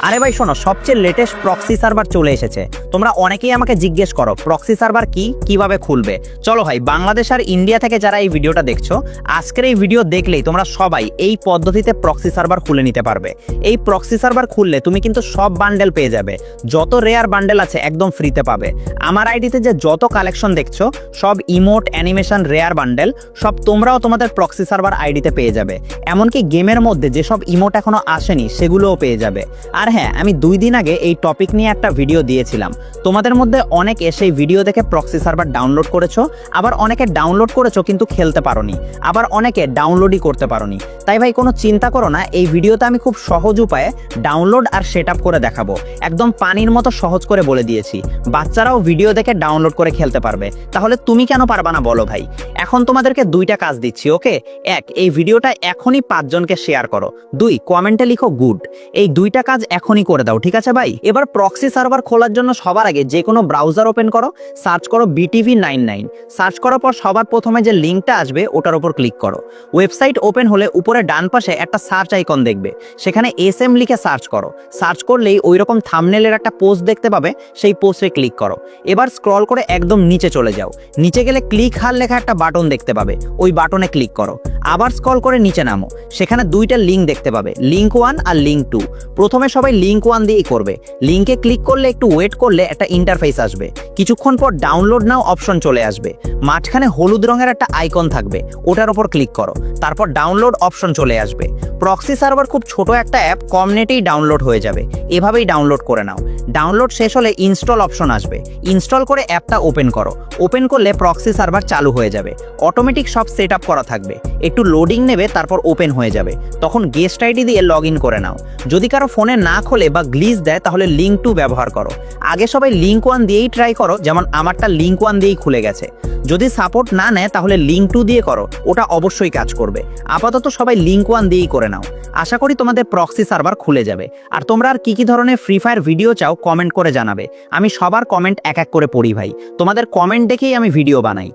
আরে ভাই শোনো, সবচেয়ে লেটেস্ট প্রক্সি সার্ভার চলে এসেছে। তোমরা অনেকেই আমাকে জিজ্ঞেস করো প্রক্সি সার্ভার কি, কিভাবে খুলবে। চলো ভাই, বাংলাদেশ আর ইন্ডিয়া থেকে যারা এই ভিডিওটা দেখছো, আজকের এই ভিডিও দেখলেই তোমরা সবাই এই পদ্ধতিতে প্রক্সি সার্ভার খুলে নিতে পারবে। এই প্রক্সি সার্ভার খুললে তুমি কিন্তু সব বান্ডেল পেয়ে যাবে, যত রেয়ার বান্ডেল আছে একদম ফ্রিতে পাবে। আমার আইডিতে যে যত কালেকশন দেখছো, সব ইমোট, অ্যানিমেশন, রেয়ার বান্ডেল সব তোমরাও তোমাদের প্রক্সি সার্ভার আইডিতে পেয়ে যাবে। এমনকি গেমের মধ্যে যেসব ইমোট এখনো আসেনি সেগুলোও পেয়ে যাবে। আর হ্যাঁ, আমি 2 দিন আগে এই টপিক নিয়ে একটা ভিডিও দিয়েছিলাম। তোমাদের মধ্যে অনেকে সেই ভিডিও দেখে প্রক্সি সার্ভার ডাউনলোড করেছো, আবার অনেকে ডাউনলোড করেছো কিন্তু খেলতে পারোনি, আবার অনেকে ডাউনলোডই করতে পারোনি। তাই ভাই কোনো চিন্তা করো না, এই ভিডিওতে আমি খুব সহজ উপায়ে ডাউনলোড আর সেটআপ করে দেখাবো। একদম পানির মতো সহজ করে বলে দিয়েছি, বাচ্চারাও ভিডিও দেখে ডাউনলোড করে খেলতে পারবে। তাহলে তুমি কেন পারবা না বলো ভাই? এখন তোমাদেরকে 2টা কাজ দিচ্ছি, ওকে? 1, এই ভিডিওটা এখনই 5 জনকে শেয়ার করো। 2, কমেন্টে লিখো গুড। এই 2টা কাজ এখনই করে দাও, ঠিক আছে ভাই? এবার প্রক্সি সার্ভার খোলার জন্য সবার আগে যে কোনো ব্রাউজার ওপেন করো, সার্চ করো BTV99। সার্চ করার পর সবার প্রথমে যে লিঙ্কটা আসবে ওটার উপর ক্লিক করো। ওয়েবসাইট ওপেন হলে উপরে ডান পাশে একটা সার্চ আইকন দেখবে, সেখানে SM লিখে সার্চ করো। সার্চ করলেই ওইরকম থাম্বনেলের একটা পোস্ট দেখতে পাবে, সেই পোস্টে ক্লিক করো। এবার স্ক্রল করে একদম নিচে চলে যাও। নিচে গেলে ক্লিক হার লেখা একটা বাটন দেখতে পাবে, ওই বাটনে ক্লিক করো। আবার স্ক্রল করে নিচে নামো, সেখানে 2টা লিঙ্ক দেখতে পাবে, লিঙ্ক 1 আর লিঙ্ক 2। প্রথমে সবাই লিঙ্ক 1 দিয়েই করবে। লিঙ্কে ক্লিক করলে একটু ওয়েট করলে একটা ইন্টারফেস আসবে, কিছুক্ষণ পর ডাউনলোড নাও অপশন চলে আসবে। মাঝখানে হলুদ রঙের একটা আইকন থাকবে, ওটার উপর ক্লিক করো, তারপর ডাউনলোড অপশন চলে আসবে। প্রক্সি সার্ভার খুব ছোট একটা অ্যাপ, কম নেটেই ডাউনলোড হয়ে যাবে। এভাবেই ডাউনলোড করে নাও। ডাউনলোড শেষ হলে ইনস্টল অপশন আসবে, ইনস্টল করে অ্যাপটা ওপেন করো। ওপেন করলে প্রক্সি সার্ভার চালু হয়ে যাবে, অটোমেটিক সব সেট আপ করা থাকবে। একটু লোডিং নেবে, তারপর ওপেন হয়ে যাবে। তখন গেস্ট আইডি দিয়ে লগ ইন করে নাও। যদি কারো ফোনে না খোলে বা গ্লিচ দেয়, তাহলে লিঙ্ক 2 ব্যবহার করো। আগে সবাই লিঙ্ক 1 দিয়েই ট্রাই করো, যেমন আমারটা লিঙ্ক 1 দিয়েই খুলে গেছে। যদি সাপোর্ট না নেয় তাহলে লিঙ্ক 2 দিয়ে করো, ওটা অবশ্যই কাজ করবে। আপাতত সবাই লিঙ্ক 1 দিয়েই করে নাও। আশা করি তোমাদের প্রক্সি সার্ভার খুলে যাবে। আর তোমরা আর কি ধরনের ফ্রি ফায়ার ভিডিও চাও কমেন্ট করে জানাবে, আমি সবার কমেন্ট এক এক করে পড়ি ভাই। তোমাদের কমেন্ট দেখেই আমি ভিডিও বানাই।